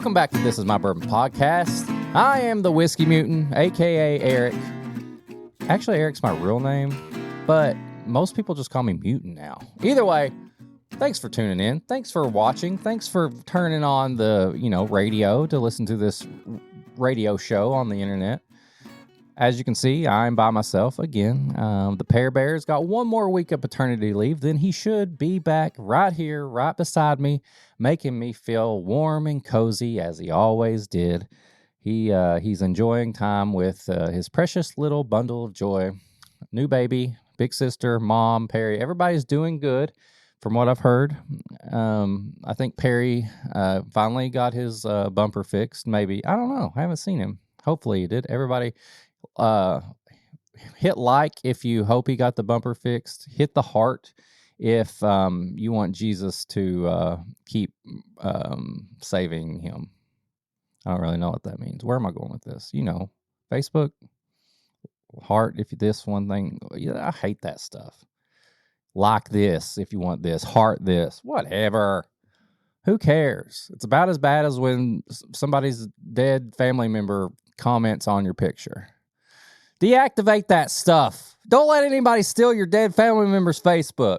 Welcome back to This Is My Bourbon Podcast. I am the Whiskey Mutant, a.k.a. Eric. Actually, Eric's my real name, but most people just call me Mutant now. Either way, thanks for tuning in. Thanks for watching. Thanks for turning on the, radio to listen to this radio show on the internet. As you can see, I'm by myself again. The Pear Bear's got one more week of paternity leave. Then he should be back right here, right beside me, making me feel warm and cozy as he always did. He's enjoying time with his precious little bundle of joy. New baby, big sister, mom, Perry. Everybody's doing good from what I've heard. I think Perry finally got his bumper fixed. Maybe. I don't know. I haven't seen him. Hopefully he did. Everybody hit like if you hope he got the bumper fixed. Hit the heart if you want Jesus to keep saving him. I don't really know what that means. Where am I going with this? Facebook, heart if this one thing. Yeah, I hate that stuff. Like this if you want this. Heart this. Whatever. Who cares? It's about as bad as when somebody's dead family member comments on your picture. Deactivate that stuff. Don't let anybody steal your dead family member's Facebook.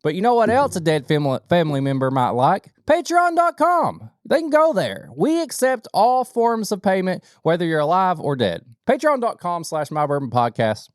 But you know what else a dead family member might like? Patreon.com. They can go there. We accept all forms of payment, whether you're alive or dead. Patreon.com/MyBourbonPodcast.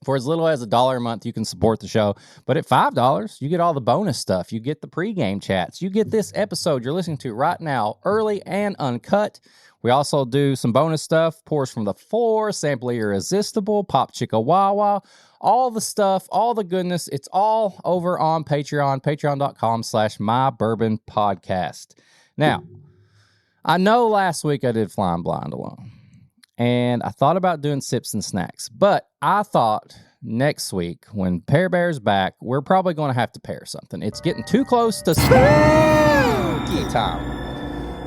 For as little as $1 a month, you can support the show. But at $5, you get all the bonus stuff. You get the pregame chats. You get this episode you're listening to right now, early and uncut. We also do some bonus stuff, pours from the floor, sample irresistible, pop chicka wawa, all the stuff, all the goodness. It's all over on Patreon, patreon.com/MyBourbonPodcast. Now, I know last week I did Flying Blind alone, and I thought about doing sips and snacks, but I thought next week when Pear Bear's back, we're probably going to have to pair something. It's getting too close to spooky time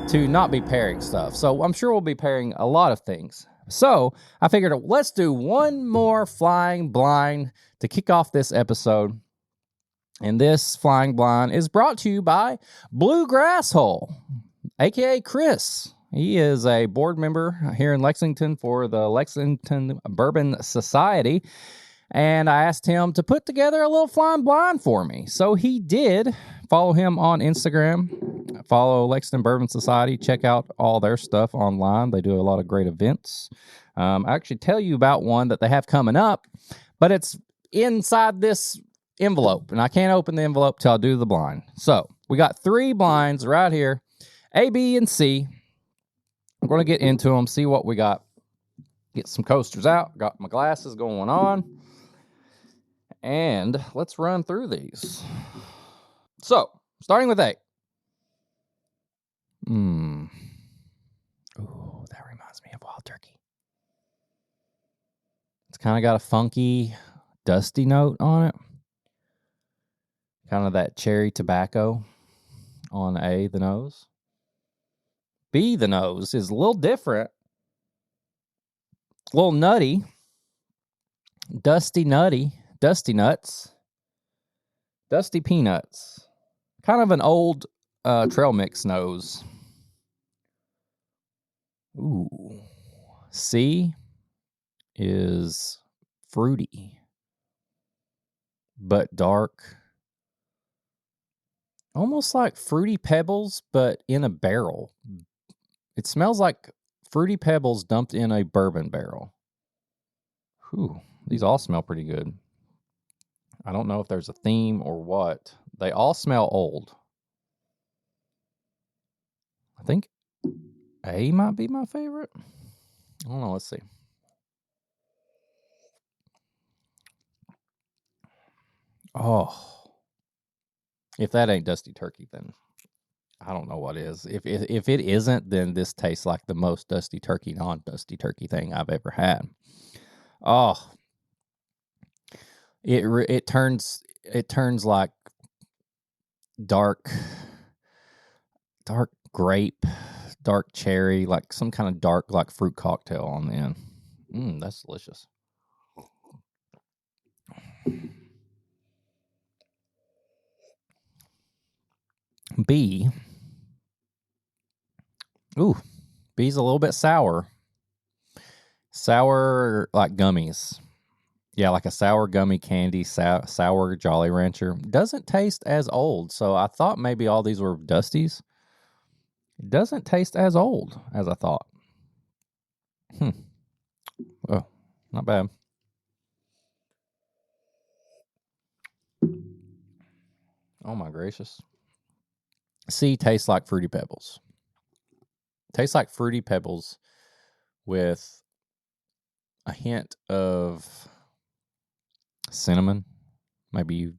to not be pairing stuff. So I'm sure we'll be pairing a lot of things. So I figured let's do one more Flying Blind to kick off this episode. And this Flying Blind is brought to you by Bluegrass Hole, a.k.a. Chris. He is a board member here in Lexington for the Lexington Bourbon Society. And I asked him to put together a little Flying Blind for me. So he did. Follow him on Instagram. Follow Lexington Bourbon Society. Check out all their stuff online. They do a lot of great events. I actually tell you about one that they have coming up, but it's inside this envelope. And I can't open the envelope till I do the blind. So we got 3 blinds right here. A, B, and C. I'm going to get into them, see what we got. Get some coasters out. Got my glasses going on. And let's run through these. So, starting with A. Ooh, that reminds me of Wild Turkey. It's kind of got a funky, dusty note on it. Kind of that cherry tobacco on A, the nose. B, the nose, is a little different. A little nutty. Dusty nuts. Dusty peanuts. Kind of an old trail mix nose. Ooh. C is fruity, but dark. Almost like Fruity Pebbles, but in a barrel. It smells like Fruity Pebbles dumped in a bourbon barrel. Whew. These all smell pretty good. I don't know if there's a theme or what. They all smell old. I think A might be my favorite. I don't know. Let's see. Oh. If that ain't Dusty Turkey, then I don't know what is. If it isn't, then this tastes like the most Dusty Turkey, non-Dusty Turkey thing I've ever had. Oh. It turns like dark grape, dark cherry, like some kind of dark like fruit cocktail on the end. That's delicious. B Ooh, B's a little bit sour. Sour like gummies. Yeah, like a sour gummy candy, sour Jolly Rancher. Doesn't taste as old, so I thought maybe all these were Dusties. It doesn't taste as old as I thought. Oh, not bad. Oh my gracious. C tastes like Fruity Pebbles. Tastes like Fruity Pebbles with a hint of cinnamon. Maybe you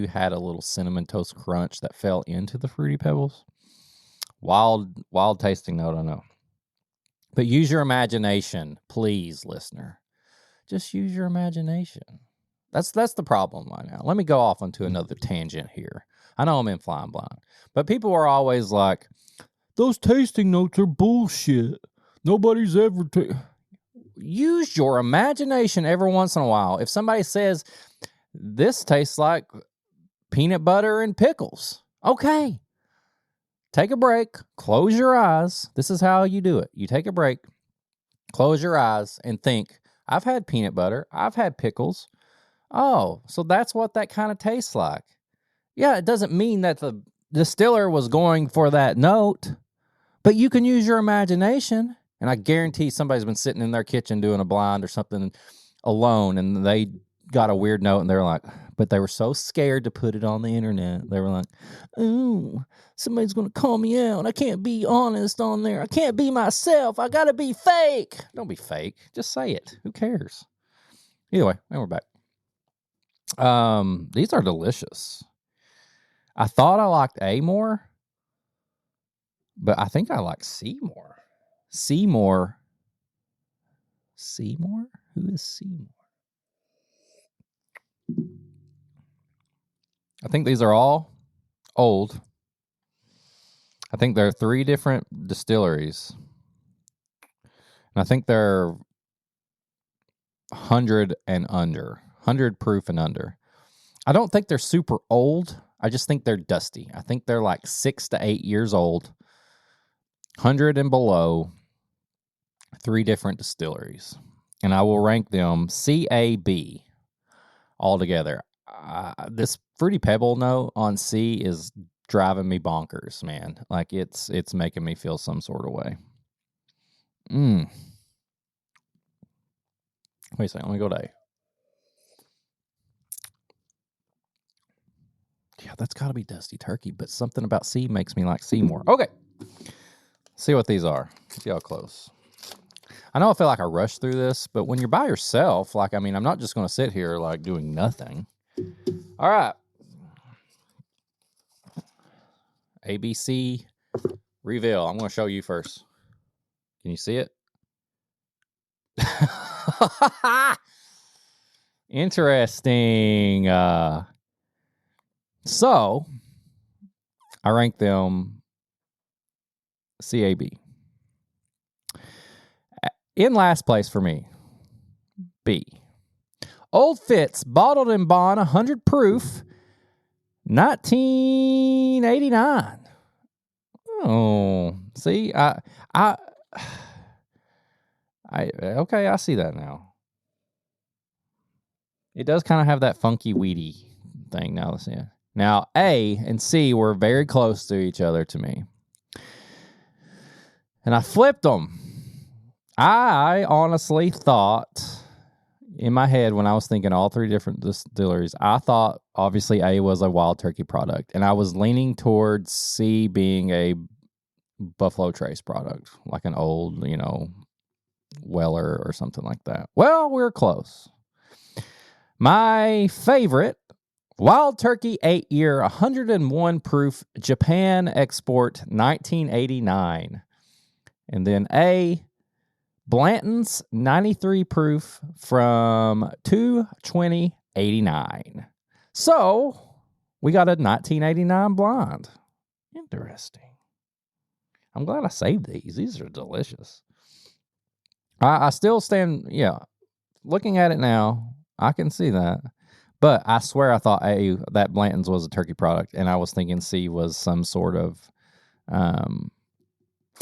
had a little cinnamon toast crunch that fell into the Fruity Pebbles. Wild tasting note, I know. But use your imagination, please, listener. Just use your imagination. That's the problem right now. Let me go off onto another tangent here. I know I'm in Flying Blind, but people are always like, those tasting notes are bullshit. Nobody's ever use your imagination every once in a while. If somebody says, this tastes like peanut butter and pickles, okay. Take a break, close your eyes. This is how you do it. You take a break, close your eyes, and think, I've had peanut butter, I've had pickles. Oh, so that's what that kind of tastes like. Yeah, it doesn't mean that the distiller was going for that note, but you can use your imagination. And I guarantee somebody's been sitting in their kitchen doing a blind or something alone, and they got a weird note, and they're like, but they were so scared to put it on the internet. They were like, ooh, somebody's going to call me out. I can't be honest on there. I can't be myself. I got to be fake. Don't be fake. Just say it. Who cares? Either way, and we're back. These are delicious. I thought I liked A more, but I think I like C more. Seymour. Seymour? Who is Seymour? I think these are all old. I think there are 3 different distilleries. And I think they're 100 and under. 100 proof and under. I don't think they're super old. I just think they're dusty. I think they're like 6 to 8 years old. 100 and below. 3 different distilleries. And I will rank them CAB altogether. This Fruity Pebble note on C is driving me bonkers, man. Like it's making me feel some sort of way. Wait a second, let me go to A. Yeah, that's got to be Dusty Turkey, but something about C makes me like C more. Okay. See what these are. See how close. I know I feel like I rushed through this, but when you're by yourself, like, I mean, I'm not just going to sit here like doing nothing. All right. ABC reveal. I'm going to show you first. Can you see it? Interesting. So I rank them CAB. In last place for me, B. Old Fitz, bottled in bond, 100 proof, 1989. Oh, see, okay, I see that now. It does kind of have that funky weedy thing now. Let's see. Now, A and C were very close to each other to me. And I flipped them. I honestly thought in my head when I was thinking all 3 different distilleries, I thought obviously A was a Wild Turkey product. And I was leaning towards C being a Buffalo Trace product, like an old, Weller or something like that. Well, we're close. My favorite, Wild Turkey 8-year, 101 proof, Japan export, 1989. And then A, Blanton's 93 proof from 2/20/89. So we got a 1989 blonde. Interesting. I'm glad I saved these. These are delicious. I still stand, looking at it now, I can see that. But I swear I thought A, that Blanton's was a turkey product, and I was thinking C was some sort of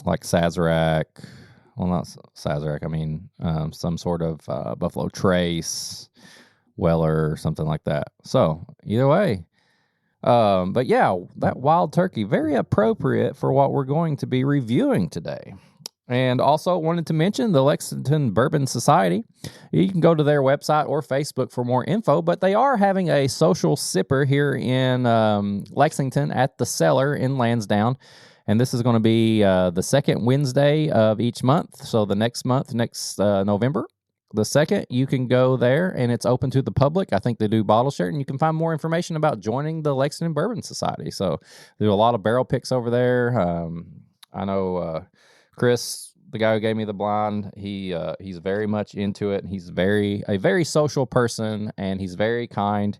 like Sazerac. Well, not Sazerac. I mean, some sort of Buffalo Trace, Weller, something like that. So either way. But yeah, that Wild Turkey, very appropriate for what we're going to be reviewing today. And also wanted to mention the Lexington Bourbon Society. You can go to their website or Facebook for more info, but they are having a social sipper here in Lexington at the Cellar in Lansdowne. And this is going to be the second Wednesday of each month. So the next month, November, the 2nd, you can go there, and it's open to the public. I think they do bottle share, and you can find more information about joining the Lexington Bourbon Society. So they do a lot of barrel picks over there. I know Chris, the guy who gave me the blind, he's very much into it. He's a very social person, and he's very kind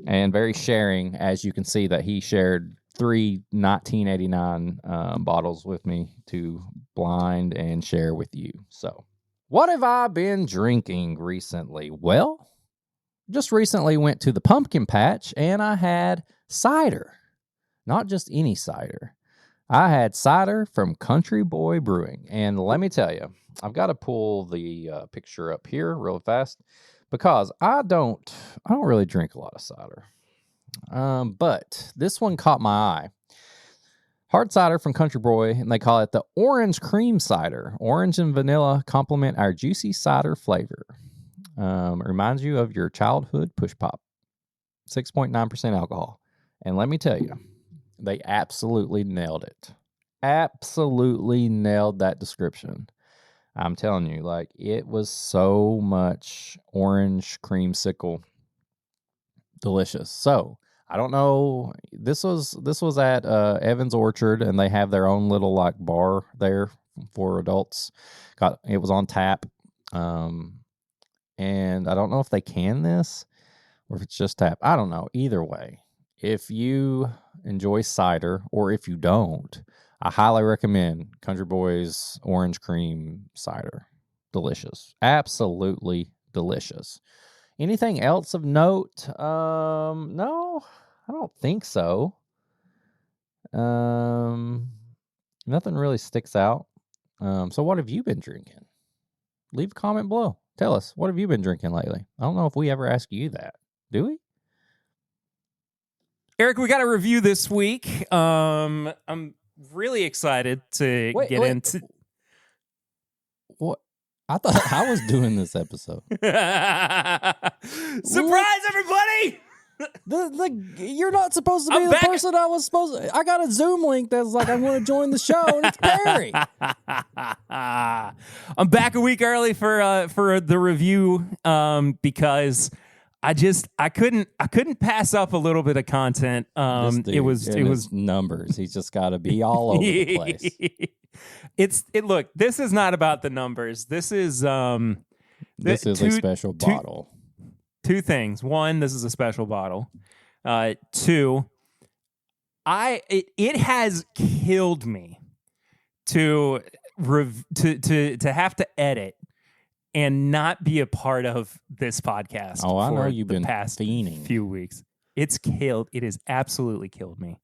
and very sharing, as you can see that he shared 3 1989 bottles with me to blind and share with you. So what have I been drinking recently? Well, just recently went to the pumpkin patch and I had cider. Not just any cider. I had cider from Country Boy Brewing. And let me tell you, I've got to pull the picture up here real fast because I don't really drink a lot of cider. But this one caught my eye. Hard cider from Country Boy, and they call it the Orange Cream Cider. Orange and vanilla complement our juicy cider flavor. Reminds you of your childhood push pop. 6.9% alcohol. And let me tell you, they absolutely nailed it. Absolutely nailed that description. I'm telling you, like, it was so much orange creamsicle. Delicious. So, I don't know. This was at Evans Orchard, and they have their own little like bar there for adults. It was on tap, and I don't know if they can this or if it's just tap. I don't know. Either way, if you enjoy cider or if you don't, I highly recommend Country Boy's Orange Cream Cider. Delicious, absolutely delicious. Anything else of note? No. I don't think so. Nothing really sticks out. So what have you been drinking? Leave a comment below. Tell us, what have you been drinking lately? I don't know if we ever ask you that. Do we? Eric, we got a review this week. I'm really excited to get into... What? I thought I was doing this episode. Surprise, everybody! You're not supposed to be the person I was supposed to. I got a Zoom link that's like, I want to join the show, and it's Perry. I'm back a week early for the review because I couldn't pass up a little bit of content. It was numbers. He's just got to be all over the place. Look, this is not about the numbers. This is a special bottle. 2 things. 1, this is a special bottle. 2, it has killed me to have to edit and not be a part of this podcast. Oh, I know you've been past fiending. Few weeks. It has absolutely killed me.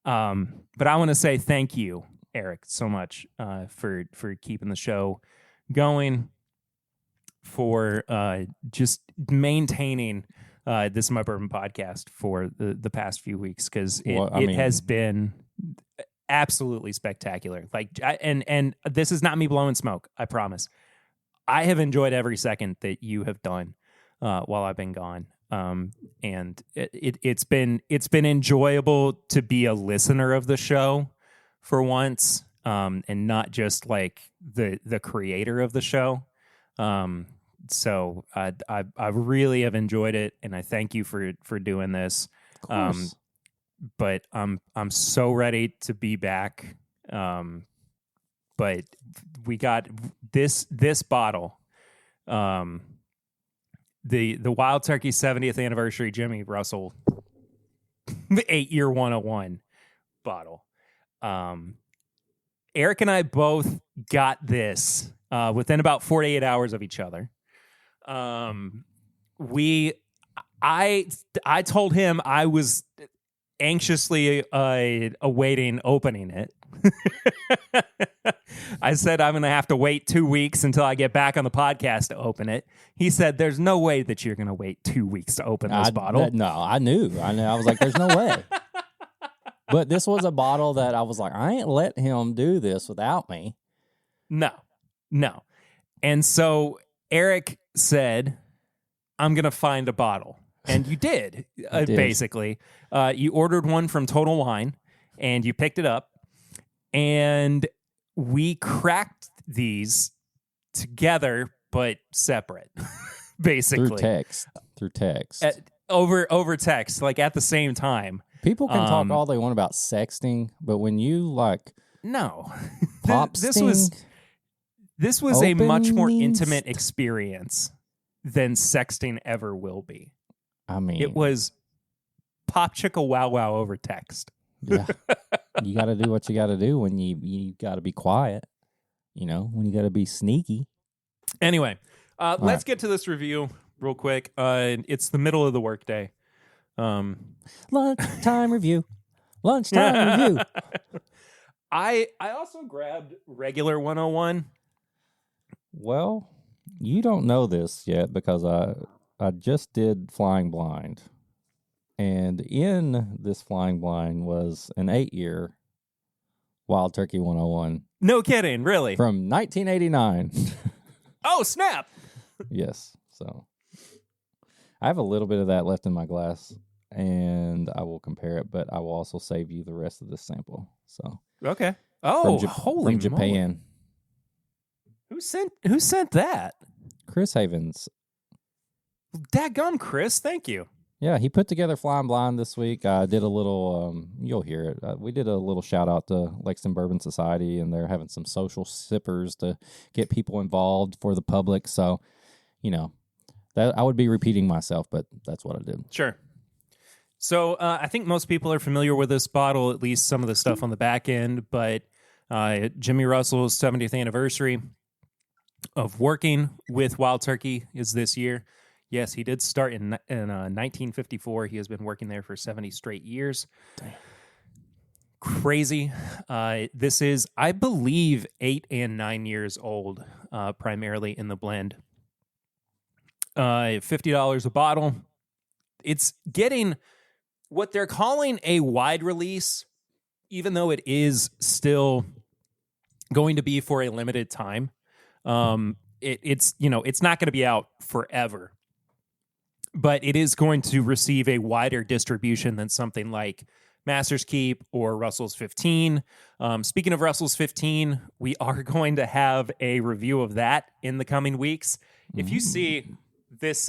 But I want to say thank you, Eric, so much for keeping the show going, for just maintaining this My Bourbon podcast for the past few weeks, because it has been absolutely spectacular. Like, and this is not me blowing smoke, I promise. I have enjoyed every second that you have done while I've been gone. And it's been enjoyable to be a listener of the show for once, and not just like the creator of the show. So I really have enjoyed it, and I thank you for doing this. Of course. But I'm so ready to be back. But we got this bottle, the Wild Turkey 70th anniversary Jimmy Russell 8-year 101 bottle. Eric and I both got this within about 48 hours of each other. I told him I was anxiously awaiting opening it. I said I'm going to have to wait 2 weeks until I get back on the podcast to open it. He said, there's no way that you're going to wait 2 weeks to open this bottle. No, I knew. I was like, there's no way. But this was a bottle that I was like, I ain't let him do this without me. No. And so Eric said, I'm going to find a bottle. And you did, basically. You ordered one from Total Wine, and you picked it up. And we cracked these together, but separate, basically. Through text. Over text, like at the same time. People can talk all they want about sexting, but when you no, this was a much more intimate experience than sexting ever will be. I mean, it was pop chicka wow wow over text. Yeah, you got to do what you got to do when you got to be quiet. When you got to be sneaky. Anyway, let's get to this review real quick. It's the middle of the workday. Lunchtime review. Lunchtime review. I also grabbed regular 101. Well, you don't know this yet because I just did Flying Blind. And in this Flying Blind was an 8-year Wild Turkey 101. No kidding, really? From 1989. Oh, snap. Yes. So I have a little bit of that left in my glass, and I will compare it, but I will also save you the rest of this sample. So okay. Oh, from Japan. Who sent that? Chris Havens. Dadgum, Chris. Thank you. Yeah, he put together Flying Blind this week. I did a little, you'll hear it. We did a little shout out to Lexington Bourbon Society, and they're having some social sippers to get people involved for the public. So, that I would be repeating myself, but that's what I did. Sure. So I think most people are familiar with this bottle, at least some of the stuff on the back end. But Jimmy Russell's 70th anniversary of working with Wild Turkey is this year. Yes, he did start in 1954. He has been working there for 70 straight years. Damn. Crazy. This is, I believe, 8 and 9 years old, primarily in the blend. $50 a bottle. It's getting what they're calling a wide release, even though it is still going to be for a limited time. It's not going to be out forever. But it is going to receive a wider distribution than something like Master's Keep or Russell's 15. Speaking of Russell's 15, we are going to have a review of that in the coming weeks. If you see this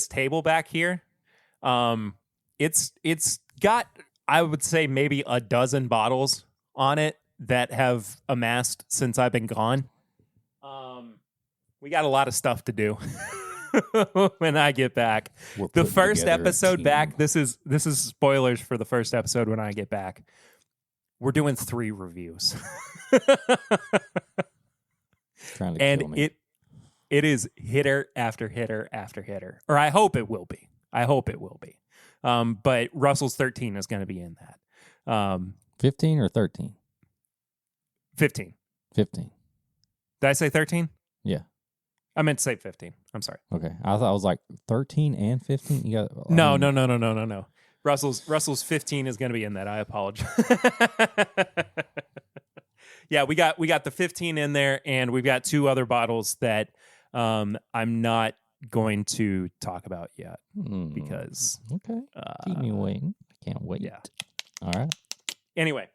table back here, it's got, I would say, maybe a dozen bottles on it that have amassed since I've been gone. We got a lot of stuff to do. When I get back. The first episode back, this is spoilers for the first episode when I get back. We're doing 3 reviews. Trying to and kill me. it is hitter after hitter after hitter. Or I hope it will be. But Russell's 13 is going to be in that. 15 or 13? 15. 15. Did I say 13? Yeah. I meant to say 15. I'm sorry. Okay. I thought I was like 13 and 15. You got No. Russell's 15 is going to be in that. I apologize. Yeah, we got the 15 in there, and we've got 2 other bottles that I'm not going to talk about yet because okay. Keep me waiting. I can't wait. Yeah. All right. Anyway,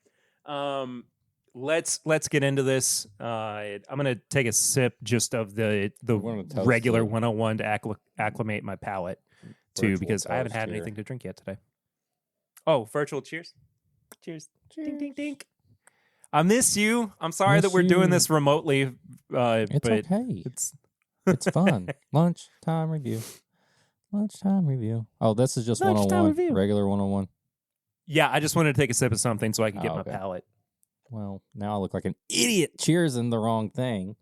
let's get into this. I'm gonna take a sip just of the regular 101 to acclimate my palate to, because I haven't had anything to drink yet today. Oh, virtual cheers! Cheers! Ding ding ding! I miss you. I'm sorry that we're doing this remotely. It's but okay. It's fun. Lunchtime review. Oh, this is just 101. Review. Regular 101. Yeah, I just wanted to take a sip of something so I could get my palate. Well, now I look like an idiot cheersing the wrong thing.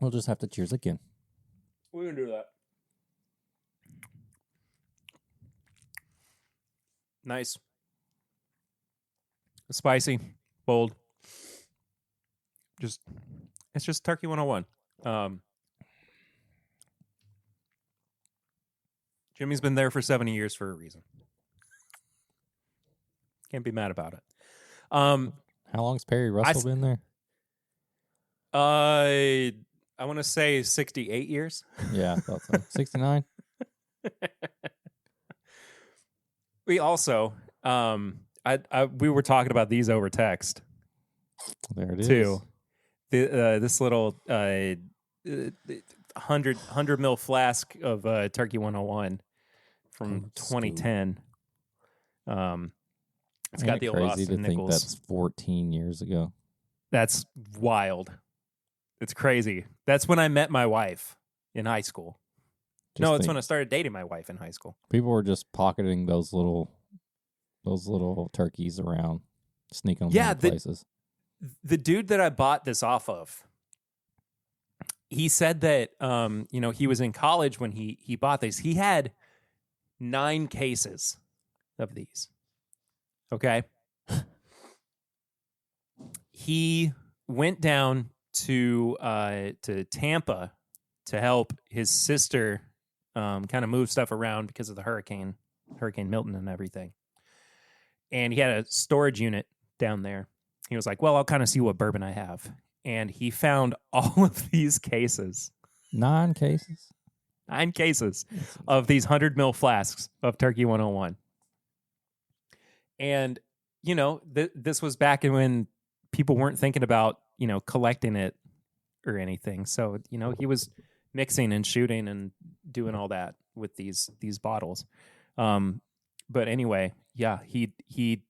We'll just have to cheers again. We're going to do that. Nice. Spicy. bold. It's just Turkey 101. Jimmy's been there for 70 years for a reason. Can't be mad about it. How long's Perry Russell been there? I want to say 68 years. Yeah, I thought so. 69. We also, we were talking about these over text. There it is. Too. This little 100 mil flask of Turkey 101 from 2010. It's got the old crazy Austin to think Nichols. that's 14 years ago. That's wild. It's crazy. That's when I met my wife in high school. It's when I started dating my wife in high school. People were just pocketing those little turkeys around, sneaking them in places. The dude that I bought this off of, he said that he was in college when he bought these. He had 9 cases of these. Okay. He went down to Tampa to help his sister kind of move stuff around because of the Hurricane Milton and everything. And he had a storage unit down there. He was like, well, I'll kind of see what bourbon I have. And he found all of these cases. 9 cases? 9 cases of these 100 mil flasks of Turkey 101. And, this was back when people weren't thinking about, collecting it or anything. So, he was mixing and shooting and doing all that with these bottles. But anyway, yeah, he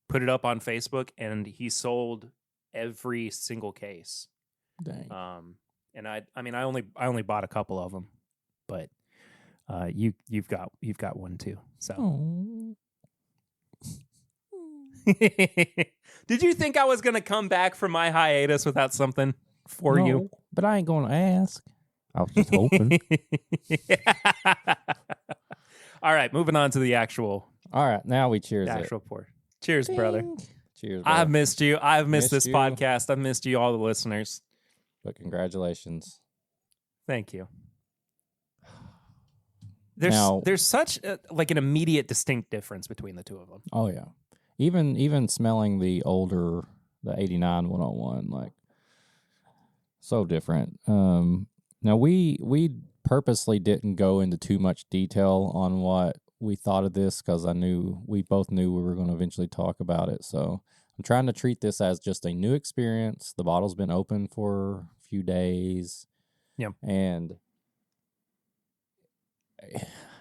put it up on Facebook and he sold every single case. Dang. And I only bought a couple of them, but you've got one too. So. Oh. Did you think I was going to come back from my hiatus without something for you? But I ain't going to ask. I was just hoping. All right, moving on to the actual. All right, now we cheers. The actual pour. Cheers, Ding. brother. Cheers. Brother. I've missed you. I've missed this you. podcast. I've missed you, all the listeners. But Thank you. There's such an immediate, distinct difference between the two of them. Oh yeah, even smelling the 89 101, like so different. Now we purposely didn't go into too much detail on what we thought of this because we both knew we were going to eventually talk about it. So I'm trying to treat this as just a new experience. The bottle's been open for a few days. Yep. And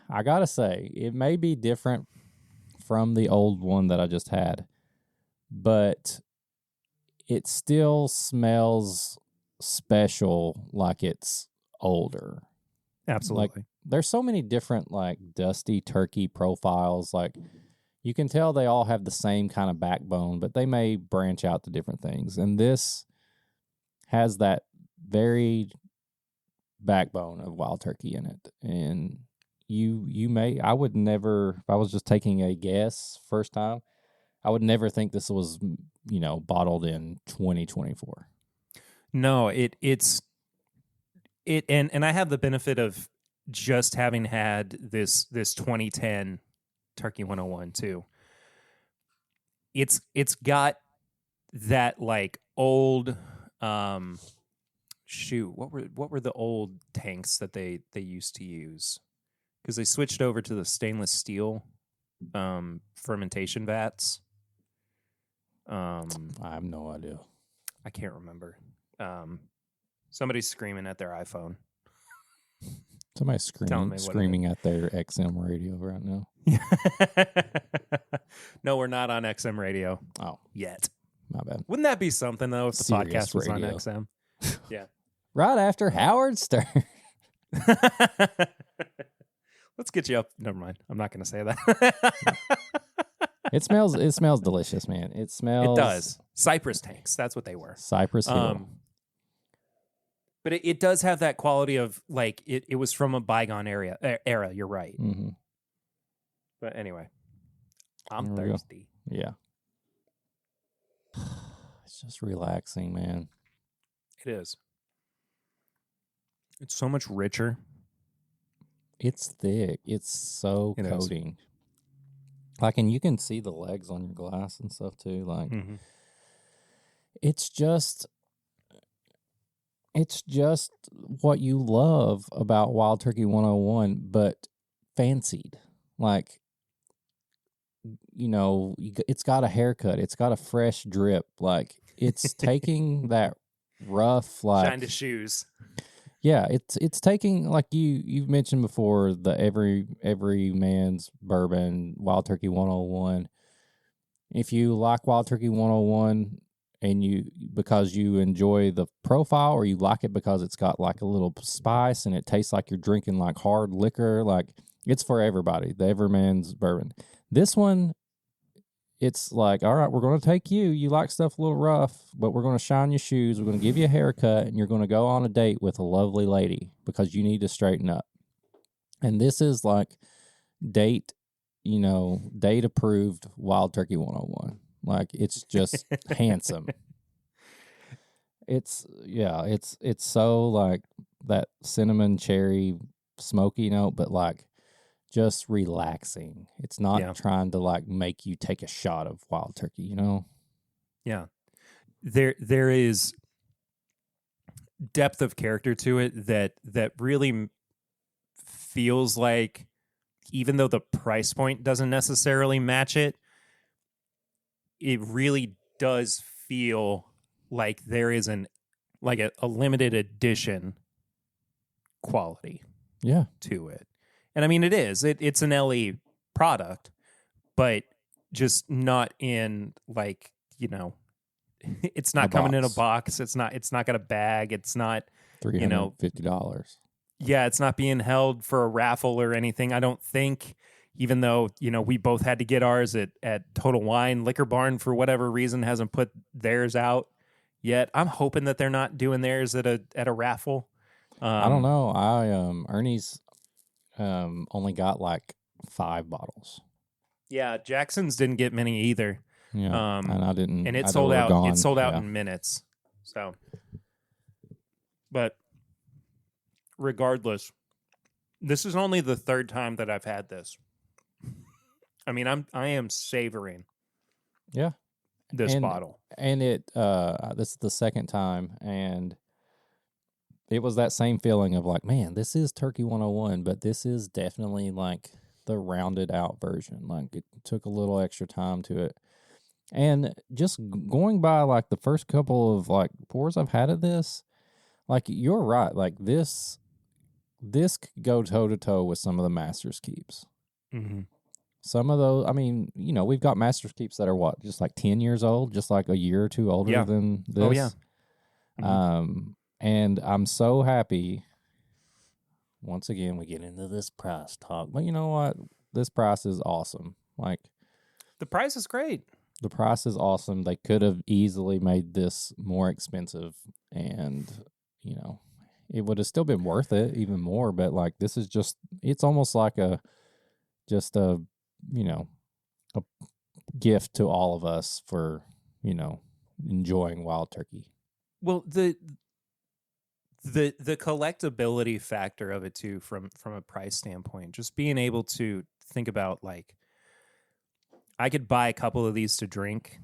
I gotta say, it may be different from the old one that I just had, but it still smells special, like it's older. Absolutely. Like, there's so many different like dusty turkey profiles. Like, you can tell they all have the same kind of backbone, but they may branch out to different things. And this has that very backbone of wild turkey in it. And I would never, if I was just taking a guess first time, I would never think this was, bottled in 2024. No, and I have the benefit of just having had this 2010 Turkey 101 too. It's got that like old what were the old tanks that they used to use? Because they switched over to the stainless steel fermentation vats. I have no idea. I can't remember. Somebody's screaming at their iPhone. Somebody's screaming at their XM radio right now. No, we're not on XM radio. Oh, yet. My bad. Wouldn't that be something though if the Sirius podcast was radio. on XM? Yeah. Right after Howard Stern. Let's get you up. Never mind. I'm not going to say that. It smells delicious, man. It does. Cypress tanks. That's what they were. Cypress Hill. But it does have that quality of like it was from a bygone era. You're right. Mm-hmm. But anyway, I'm thirsty. Yeah. just relaxing, man. It is. It's so much richer. It's thick. It's so It is. coating. Like, and you can see the legs on your glass and stuff too. Like, it's just what you love about Wild Turkey 101, but fancied. Like, you know, it's got a haircut. It's got a fresh drip. Like, it's taking that rough, like, shine to shoes. Yeah, it's taking, like you've mentioned before, the every man's bourbon, Wild Turkey 101. If you like Wild Turkey 101 and because you enjoy the profile, or you like it because it's got like a little spice and it tastes like you're drinking like hard liquor, like, it's for everybody. The every man's bourbon. This one, it's like, all right, we're going to take you. You like stuff a little rough, but we're going to shine your shoes. We're going to give you a haircut, and you're going to go on a date with a lovely lady because you need to straighten up. And this is like date approved Wild Turkey 101. Like, it's just handsome. It's so like that cinnamon cherry smoky note, but like, just relaxing. It's not trying to like make you take a shot of Wild Turkey, you know? Yeah. There is depth of character to it that really feels like, even though the price point doesn't necessarily match it, it really does feel like there is a limited edition quality to it. And I mean, it is. It's an LE product, but just not in, like, you know, it's not coming in a box. It's not got a bag. It's not $350. Yeah, it's not being held for a raffle or anything, I don't think, even though, you know, we both had to get ours at Total Wine. Liquor Barn, for whatever reason, hasn't put theirs out yet. I'm hoping that they're not doing theirs at a raffle. I don't know. Ernie's only got like 5 bottles. Yeah, Jackson's didn't get many either. Yeah, and I didn't. And it sold out. It sold out in minutes. So, but regardless, this is only the 3rd time that I've had this. I mean, I am savoring. Yeah, this bottle, and this is the 2nd time, and it was that same feeling of like, man, this is Turkey 101, but this is definitely like the rounded out version. Like, it took a little extra time to it. And just going by like the first couple of like pours I've had of this, like, you're right. Like, this could go toe to toe with some of the Master's Keeps. Mm-hmm. Some of those, I mean, you know, we've got Master's Keeps that are what, just like 10 years old, just like a year or two older than this. Oh yeah. Mm-hmm. And I'm so happy. Once again, we get into this price talk, but you know what? This price is awesome. Like, the price is great. The price is awesome. They could have easily made this more expensive, and, you know, it would have still been worth it even more. But like, this is just, it's almost like a you know, a gift to all of us for, you know, enjoying Wild Turkey. Well, the collectability factor of it too, from a price standpoint, just being able to think about, like, I could buy a couple of these to drink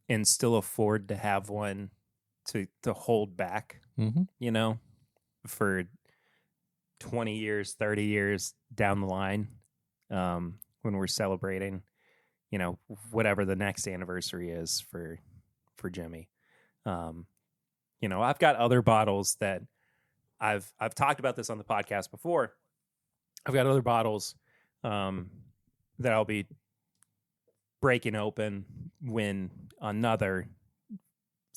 and still afford to have one to hold back, you know, for 20 years, 30 years down the line, when we're celebrating, you know, whatever the next anniversary is for Jimmy. You know, I've got other bottles that I've talked about this on the podcast before. I've got other bottles that I'll be breaking open when another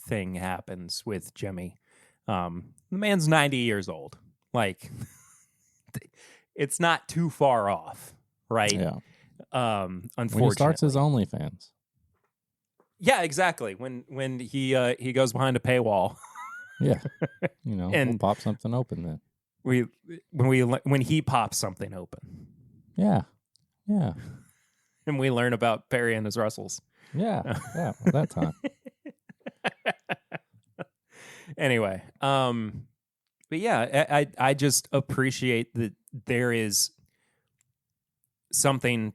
thing happens with Jimmy. The man's 90 years old. Like, it's not too far off, right? Yeah. Unfortunately, when he starts his OnlyFans. Yeah, exactly. When he goes behind a paywall. Yeah, you know, and we'll pop something open then. When he pops something open. Yeah. And we learn about Perry and his Russells. Yeah, that time. Anyway, but yeah, I just appreciate that there is something,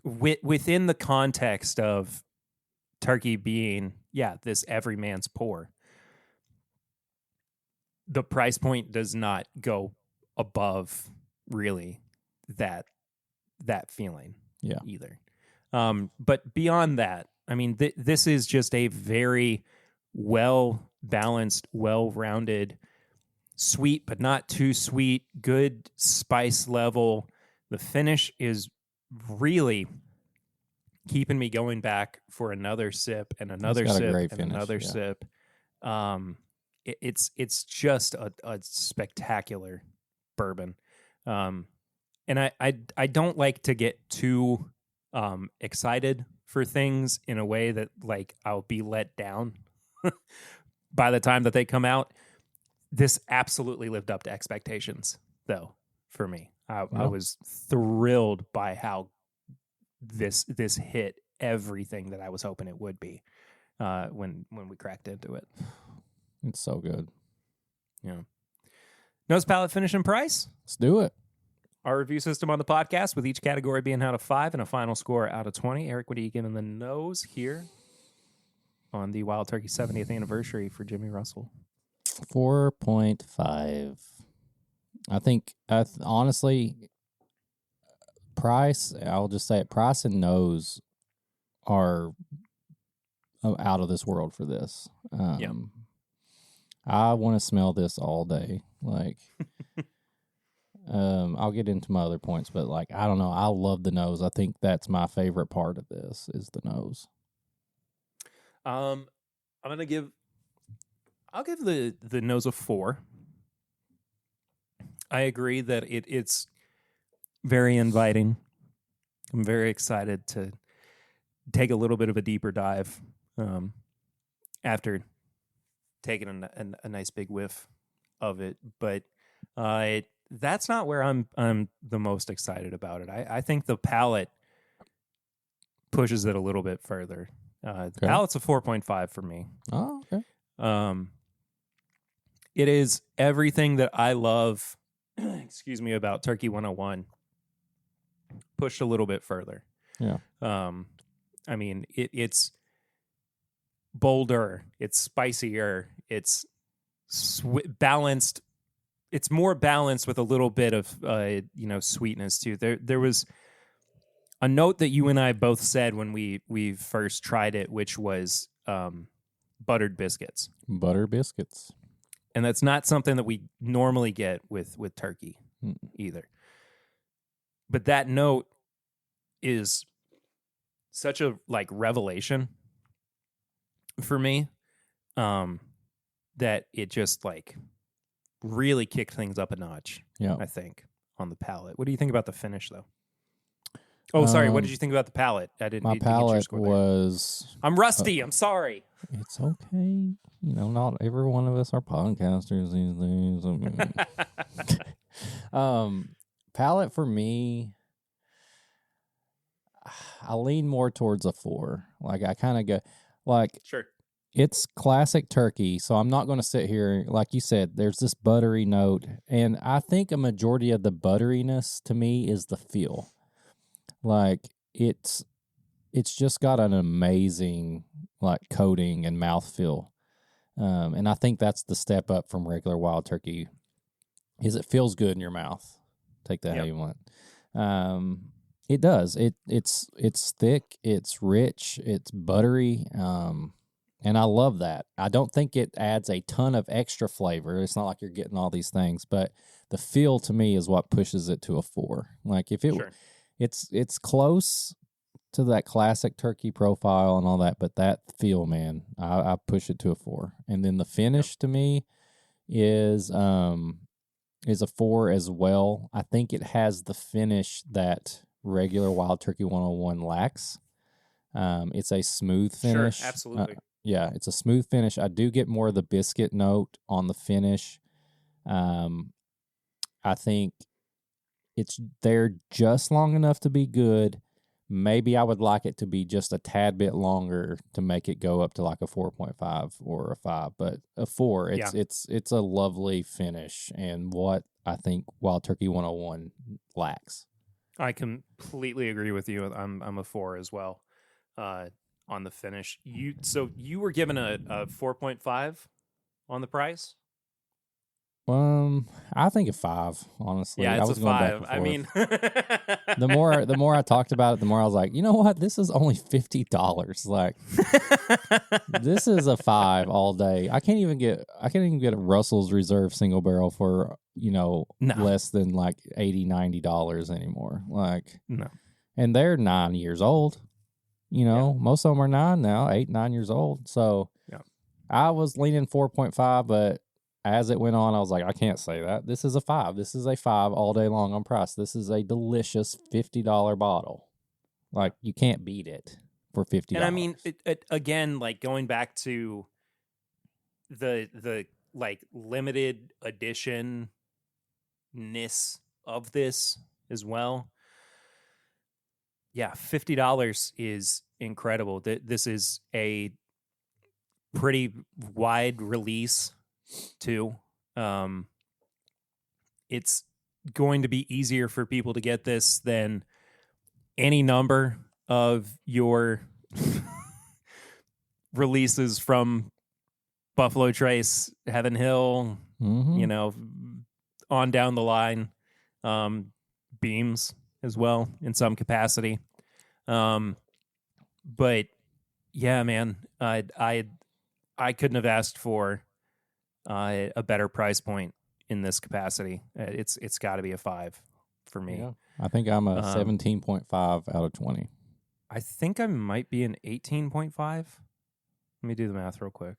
within the context of turkey being, this every man's pour. The price point does not go above really that feeling either. But beyond that, I mean, this is just a very well-balanced, well-rounded, sweet but not too sweet, good spice level. The finish is really keeping me going back for another sip and another sip and finish, another sip. It's just a spectacular bourbon. And I don't like to get too excited for things in a way that like I'll be let down by the time that they come out. This absolutely lived up to expectations, though, for me. I was thrilled by how this hit everything that I was hoping it would be when we cracked into it. It's so good. Yeah. Nose, palate, finish, and price? Let's do it. Our review system on the podcast, with each category being out of 5 and a final score out of 20. Eric, what are you giving the nose here on the Wild Turkey 70th anniversary for Jimmy Russell? 4.5. I think, honestly, price, I'll just say it, price and nose are out of this world for this. I want to smell this all day. Like, I'll get into my other points, but like, I don't know. I love the nose. I think that's my favorite part of this is the nose. I'll give the nose a 4. I agree that it's very inviting. I'm very excited to take a little bit of a deeper dive after taking a nice big whiff of it. But that's not where I'm the most excited about it. I think the palate pushes it a little bit further. The palate's a 4.5 for me. Oh, okay. It is everything that I love, about Turkey 101, pushed a little bit further. Yeah. I mean, it's bolder, it's spicier, it's balanced. It's more balanced with a little bit of, sweetness too. There was a note that you and I both said when we first tried it, which was buttered biscuits. Butter biscuits. And that's not something that we normally get with turkey either. But that note is such a revelation for me that it just really kicked things up a notch. Yeah, I think on the palate. What do you think about the finish though? Oh, sorry. What did you think about the palate? I didn't. My palate was. I'm rusty. I'm sorry. It's okay. Not every one of us are podcasters these days. Palate for me, I lean more towards a 4. I kind of go sure. It's classic turkey, so I'm not going to sit here. Like you said, there's this buttery note, and I think a majority of the butteriness to me is the feel. It's just got an amazing coating and mouthfeel. And I think that's the step up from regular wild turkey is it feels good in your mouth. Take that how you want. It does. It's thick, it's rich, it's buttery. And I love that. I don't think it adds a ton of extra flavor. It's not like you're getting all these things, but the feel to me is what pushes it to a 4. It's close to that classic turkey profile and all that, but that feel, man, I push it to a 4. And then the finish to me is a 4 as well. I think it has the finish that regular Wild Turkey 101 lacks. It's a smooth finish. Sure, absolutely. Yeah, it's a smooth finish. I do get more of the biscuit note on the finish. I think it's there just long enough to be good, Maybe I would like it to be just a tad bit longer to make it go up to like a 4.5 or a 5, but a 4, it's a lovely finish and what I think Wild Turkey 101 lacks. I completely agree with you. I'm a 4 as well on the finish. So you were given a 4.5 on the price? I think a 5, honestly. Yeah, it's I was a going 5. back and I forth. mean, the more I talked about it, the more I was like, you know what? This is only $50. Like, this is a 5 all day. I can't even get a Russell's Reserve single barrel for less than like $80-$90 anymore. Like, no, and they're 9 years old. Most of them are 9 now, 8-9 years old. So yeah. I was leaning 4.5, but as it went on, I was like, I can't say that. This is a 5. This is a 5 all day long on price. This is a delicious $50 bottle. Like, you can't beat it for $50. And I mean, it, again, like going back to the like limited edition ness of this as well. Yeah, $50 is incredible. This is a pretty wide release too. It's going to be easier for people to get this than any number of your releases from Buffalo Trace, Heaven Hill, on down the line, Beams as well in some capacity. But yeah, man, I couldn't have asked for a better price point in this capacity. It's got to be a 5 for me. Yeah. I think I'm a 17.5 out of 20. I think I might be an 18.5. Let me do the math real quick.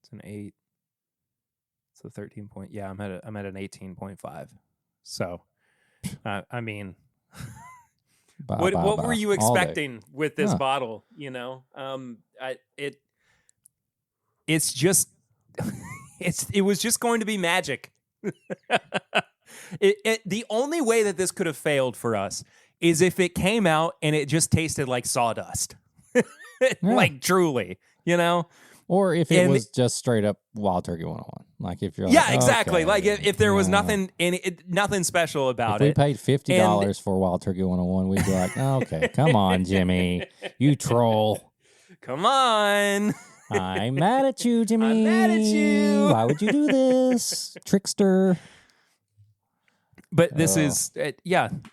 It's an 8. It's a 13 point. Yeah, I'm at an 18.5. So, I mean, what were you expecting with this bottle? It's just, it was just going to be magic. The only way that this could have failed for us is if it came out and it just tasted like sawdust. Like truly, Or if it was just straight up Wild Turkey 101. Like if you're like, yeah, exactly. Okay, like if there was nothing nothing special about it. If we paid $50 for Wild Turkey 101, we'd be like, okay, come on, Jimmy, you troll. Come on. I'm mad at you, Jimmy. I'm mad at you. Why would you do this, trickster? But this is,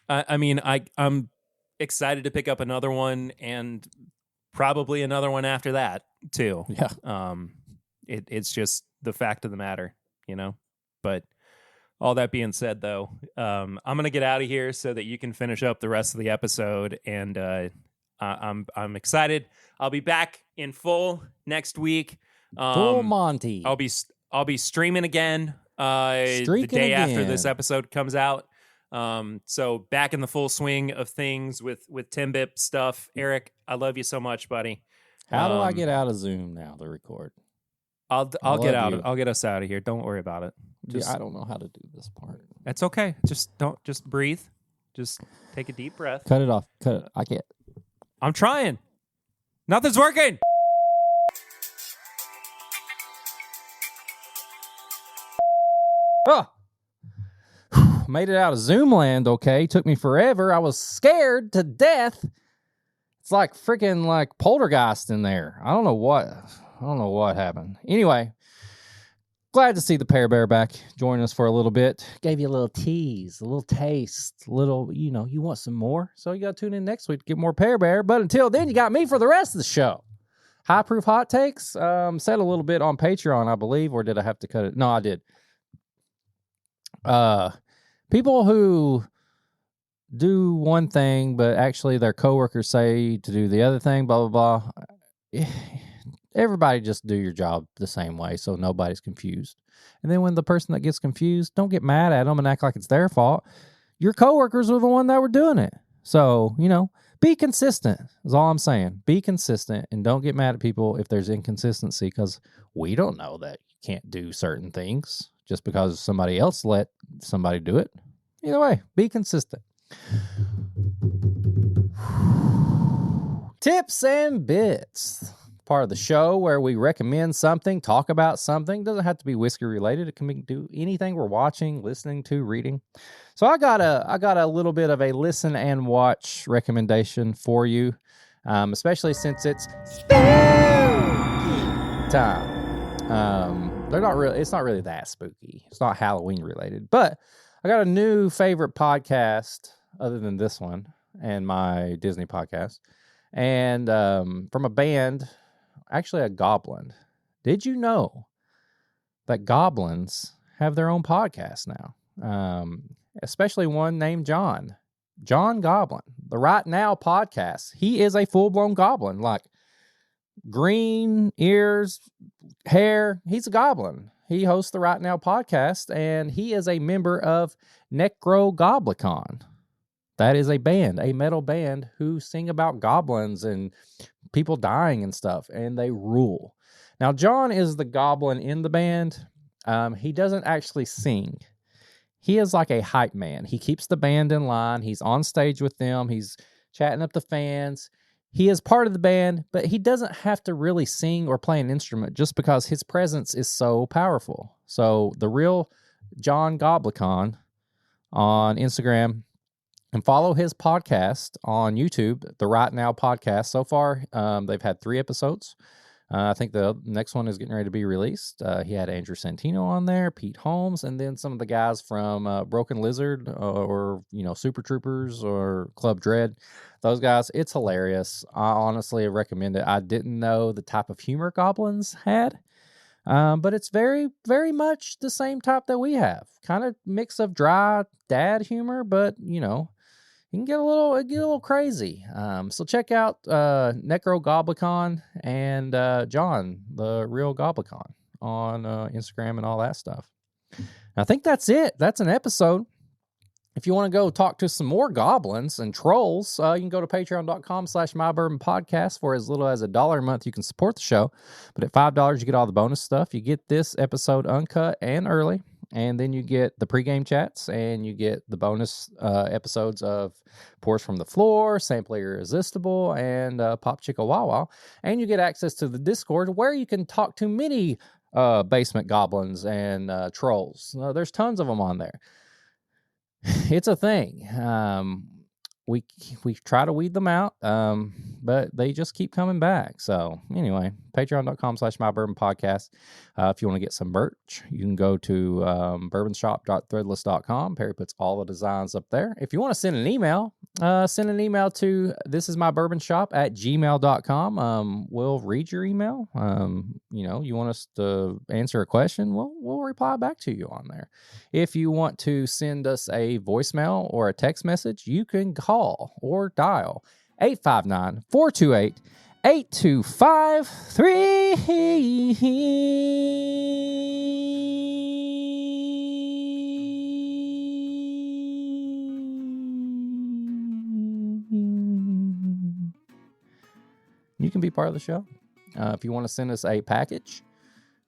I mean, I'm excited to pick up another one and probably another one after that too. Yeah. It's just the fact of the matter, But all that being said, though, I'm gonna get out of here so that you can finish up the rest of the episode, and I'm excited. I'll be back in full next week. Full Monty. I'll be streaming again. The day after this episode comes out. So back in the full swing of things with Timbip stuff. Eric, I love you so much, buddy. How do I get out of Zoom now to record? I'll get out. I'll get us out of here. Don't worry about it. I don't know how to do this part. That's okay. Just breathe. Just take a deep breath. Cut it off. Cut it. I can't. I'm trying. Nothing's working. Oh, made it out of Zoom land, okay? Took me forever. I was scared to death. It's like freaking like poltergeist in there. I don't know what happened. Anyway, glad to see the Pear Bear back joining us for a little bit. Gave you a little tease, a little taste, a little, you want some more. So you got to tune in next week to get more Pear Bear. But until then, you got me for the rest of the show. High Proof Hot Takes. Said a little bit on Patreon, I believe, or did I have to cut it? No, I did. People who do one thing, but actually their coworkers say to do the other thing, blah, blah, blah. Everybody just do your job the same way so nobody's confused. And then when the person that gets confused, don't get mad at them and act like it's their fault. Your coworkers were the one that were doing it. So, be consistent is all I'm saying. Be consistent and don't get mad at people if there's inconsistency, because we don't know that you can't do certain things just because somebody else let somebody do it. Either way, be consistent. Tips and bits. Part of the show where we recommend something, talk about something. Doesn't have to be whiskey related. It can do anything we're watching, listening to, reading. So I got a little bit of a listen and watch recommendation for you, especially since it's spooky time. It's not really that spooky. It's not Halloween related, but I got a new favorite podcast other than this one and my Disney podcast, and from a band. Actually, a goblin. Did you know that goblins have their own podcast now? Especially one named John Goblin, the Right Now podcast. He is a full-blown goblin, like green ears, hair. He's a goblin. He hosts the Right Now podcast, and he is a member of Necrogoblicon. That is a band, a metal band who sing about goblins and people dying and stuff, and they rule. Now, John is the goblin in the band. He doesn't actually sing. He is like a hype man. He keeps the band in line. He's on stage with them. He's chatting up the fans. He is part of the band, but he doesn't have to really sing or play an instrument just because his presence is so powerful. So the real John Goblicon on Instagram, and follow his podcast on YouTube, the Right Now podcast. So far, they've had 3 episodes. I think the next one is getting ready to be released. He had Andrew Santino on there, Pete Holmes, and then some of the guys from Broken Lizard or Super Troopers or Club Dread. Those guys, it's hilarious. I honestly recommend it. I didn't know the type of humor goblins had. But it's very, very much the same type that we have. Kind of mix of dry dad humor, but you can get a little crazy. So check out Necrogoblicon and John, the real Goblicon, on Instagram and all that stuff. I think that's it. That's an episode. If you want to go talk to some more goblins and trolls, you can go to patreon.com/mybourbonpodcast. For as little as $1 a month, you can support the show. But at $5, you get all the bonus stuff. You get this episode uncut and early. And then you get the pregame chats, and you get the bonus episodes of Pours from the Floor, Sample Irresistible, and Pop Chicka Wawa. And you get access to the Discord where you can talk to many basement goblins and trolls. There's tons of them on there. It's a thing. We try to weed them out, but they just keep coming back. So anyway, patreon.com/mybourbonpodcast. If you want to get some merch, you can go to bourbonshop.threadless.com. Perry puts all the designs up there. If you want to send an email to thisismybourbonshop@gmail.com. We'll read your email. You want us to answer a question, we'll reply back to you on there. If you want to send us a voicemail or a text message, you can call or dial 855-3. You can be part of the show. If you want to send us a package,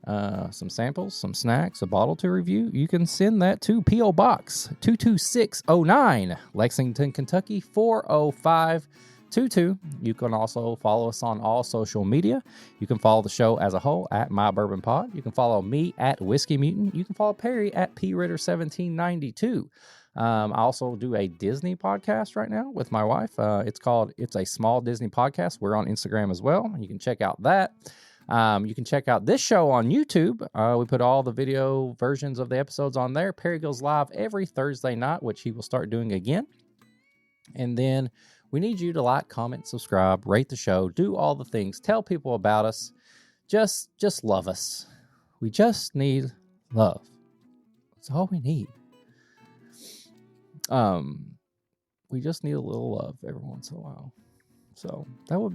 some samples, some snacks, a bottle to review, you can send that to P.O. Box 22609, Lexington, Kentucky 40522. You can also follow us on all social media. You can follow the show as a whole at My Bourbon Pod. You can follow me at Whiskey Mutant. You can follow Perry at PRitter1792. I also do a Disney podcast right now with my wife. It's called It's a Small Disney Podcast. We're on Instagram as well. You can check out that. You can check out this show on YouTube. We put all the video versions of the episodes on there. Perry goes live every Thursday night, which he will start doing again. And then we need you to like, comment, subscribe, rate the show, do all the things. Tell people about us. Just love us. We just need love. That's all we need. We just need a little love every once in a while. So that would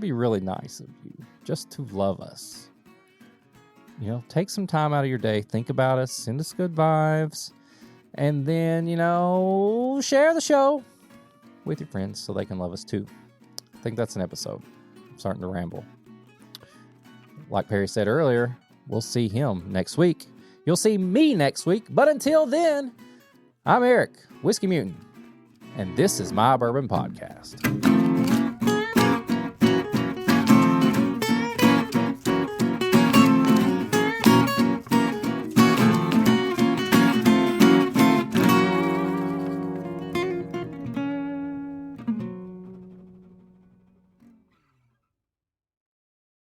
be really nice of you, just to love us. Take some time out of your day, think about us, send us good vibes, and then, share the show with your friends so they can love us too. I think that's an episode. I'm starting to ramble. Like Perry said earlier, we'll see him next week. You'll see me next week, but until then, I'm Eric, Whiskey Mutant, and this is My Bourbon Podcast.